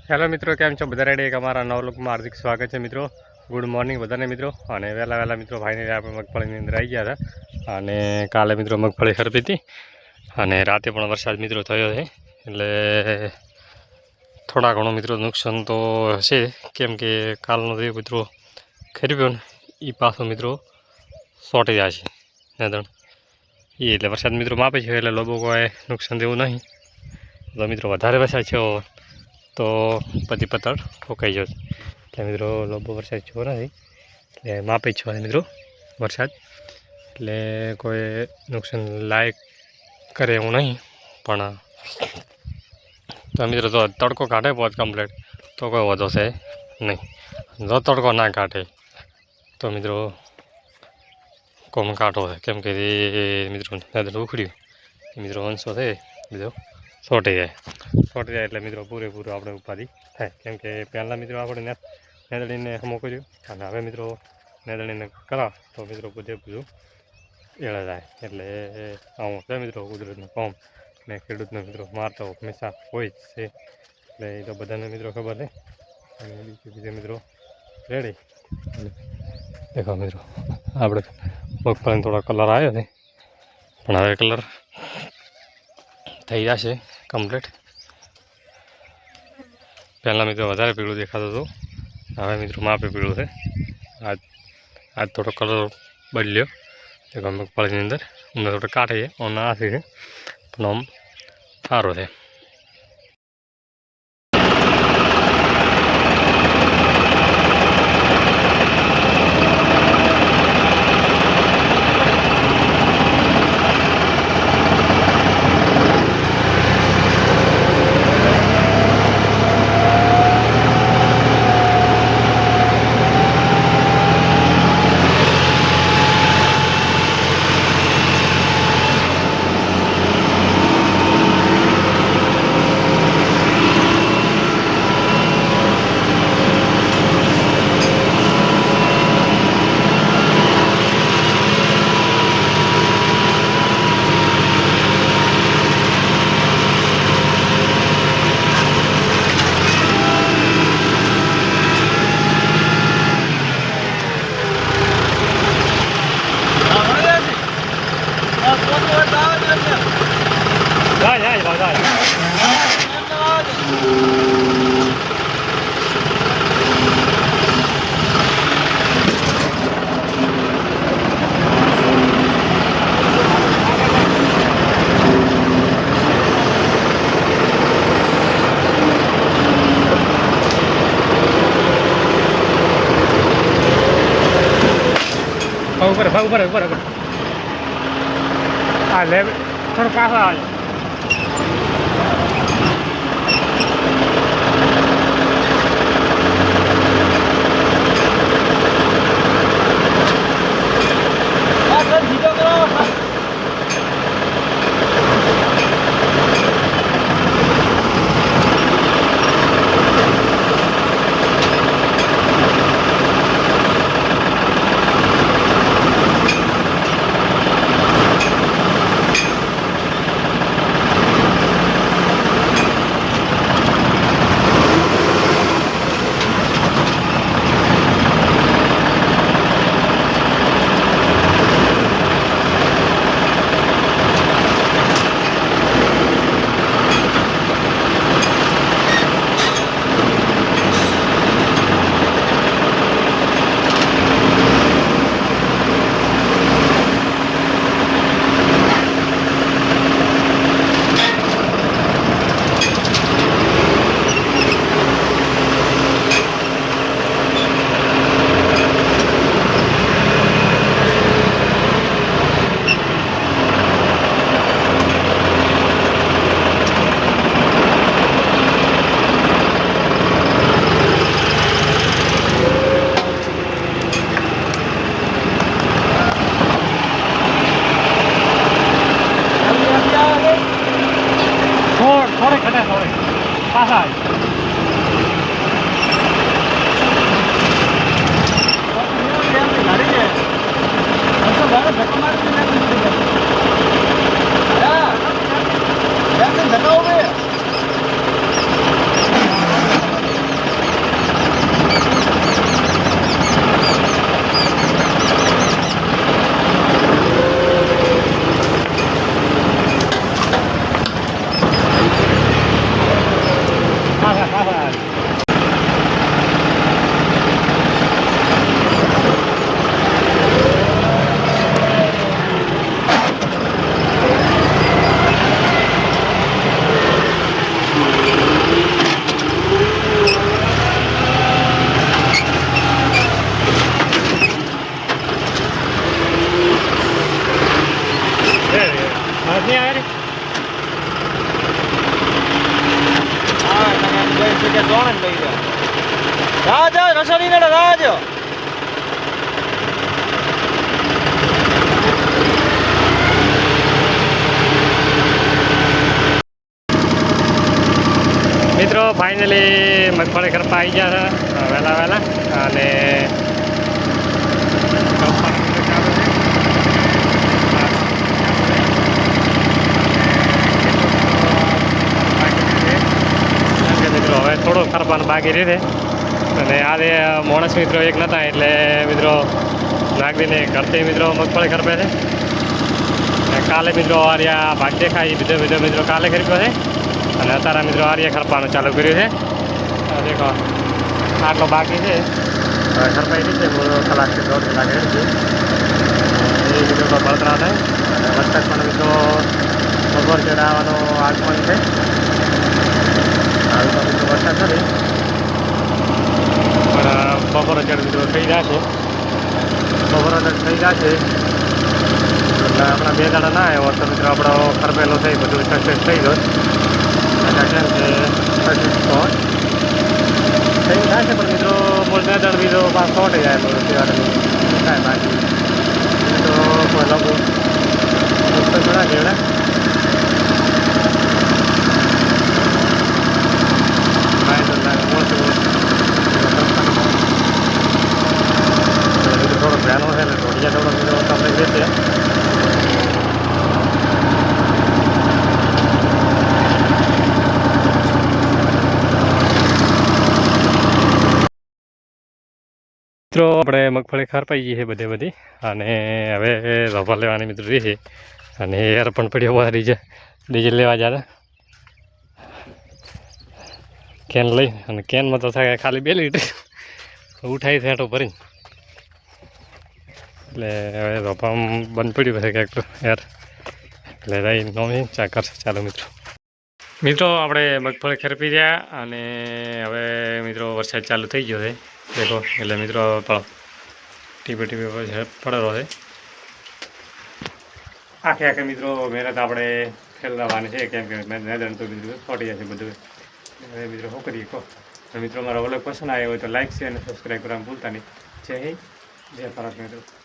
Hello મિત્રો, કેમ છો બધા? રેડી? એક અમારા નવ લોકમાં હાર્દિક સ્વાગત છે મિત્રો. ગુડ મોર્નિંગ બધાને મિત્રો. અને વહેલા મિત્રો ભાઈને આપણે મગફળીની અંદર આવી ગયા હતા. અને કાલે મિત્રો મગફળી ખરપી હતી અને રાતે પણ વરસાદ મિત્રો થયો છે, એટલે થોડા ઘણું મિત્રો નુકસાન તો હશે, કેમ કે કાલનો જે મિત્રો ખરપ્યો ને એ પાછો મિત્રો સોટી જાય છે નદણ એ, એટલે વરસાદ મિત્રો માપે છે, એટલે લોકો કોઈ નુકસાન જેવું નહીં. તો મિત્રો વધારે વરસાદ છે તો પતિ પતળ ઠોકાઈ જશે, એટલે મિત્રો લોબો વરસાદ થયો નથી, એટલે માપે જ છે મિત્રો વરસાદ, એટલે કોઈ નુકસાન લાયક કરે એવું નહીં. પણ તો મિત્રો તો તડકો કાઢે પહોંચ કમ્પ્લેટ તો કોઈ વધો છે નહીં. જો તડકો ના કાઢે તો મિત્રો કોમ કાઢો છે, કેમ કે એ મિત્રો ઉખડ્યું મિત્રો અંશો છે બીજો સોટી જાય એટલે મિત્રો પૂરેપૂરું આપણે ઉપાધિ થાય, કેમ કે પહેલાં મિત્રો આપણે નેદળીને હમો કર્યું અને હવે મિત્રો નેદળીને કરાવ તો મિત્રો બધે બધું એળા જાય. એટલે આવું છે મિત્રો કુદરતનું કોમ, ને ખેડૂતનો મિત્રો મારતો હંમેશા હોય જ છે, એટલે એ તો બધાને મિત્રો ખબર છે. અને બીજું મિત્રો રેડી દેખો મિત્રો આપણે મગફળીનો થોડો કલર આવ્યો છે, પણ હવે કલર થઈ જશે કમ્પ્લીટ. પહેલાં મિત્રો વધારે પીળું દેખાતું હતું, હવે મિત્રો માપે પીળું છે. આજ થોડો કલર બદલ્યો દેખો મગફળીની અંદર, અમને થોડો કાઢે છે અને આથી છે, પણ આમ સારો છે. ઉપર હા લે થોડું પાછા આવે. પાછા બળદ નહીં આવે રે મિત્રો ફાઇનલી મગફળી ખરપા આવી ગયા છે વહેલા વહેલા અને મિત્રો હવે થોડો ખરપાનું બાકી રહે અને આજે માણસ મિત્રો એક નહોતા એટલે મિત્રો નાગદીને ઘરથી મિત્રો મગફળી ખરપે છે અને કાલે મિત્રો આર્યા ભાગ દેખાય બીજો મિત્રો કાલે ખરીદ્યો છે અને અત્યારે મિત્રો આર્ય ખરપાનું ચાલુ કર્યું છે દેખો આટલો બાકી છે હવે ખરપાઈ રહી છે કલાકથી 1.5 કલાક રહી છે એ મિત્રો તો બળતરા થાય અને વરસાદ પણ મિત્રો બપોર ચડાવવાનું આગમન છે હાલ તો મિત્રો વરસાદ નથી પણ બપોર ચડ મિત્રો થઈ જશે બપોર થઈ જશે એટલે આપણા 2 દાડા ના આવ્યો તો મિત્રો આપણો ખરપેલો થઈ બધું સક્સેસ થઈ ગયો કેમ કે થઈ થશે પણ મિત્રો બોલ 2 દાડા બીજો 5 થઈ જાય થાય બાકી તો કોઈ લોકો ઘણા કેવડા થોડો ધ્યાનો છે એટલે ઢોળિયા થોડો બીજો તમને રહેશે મિત્રો આપણે મગફળી ખરપાઈ ગઈ છે બધી અને હવે રબર લેવાની મિત્રો રહી છે અને એર પણ પડ્યો હોય ડીઝલ લેવા જતા કેન લઈ અને કેનમાં તો થાય ખાલી 2 લીટર ઉઠાઈ થેટો ભરીને એટલે હવે રોપામ બંધ પડ્યું છે ક્યાંક યાર એટલે રહી નોમી ચા કરશે ચાલો મિત્રો આપણે મગફળી ખરપી રહ્યા અને હવે મિત્રો વરસાદ ચાલુ થઈ ગયો છે દેખો એટલે મિત્રો ટીપે પડેલો છે આખે મિત્રો મહેનત આપણે ફેલાવવાની છે કેમ કે મેદાન તો બીજું ફોટી જશે બધું હવે મિત્રો શું કરીએ કહો મિત્રો મારો વ્લોગ પસંદ આવ્યો હોય તો લાઈક શેર અને સબસ્ક્રાઈબ કરવાનું ભૂલતા નહીં જય હિન્દ જય ભારત મિત્રો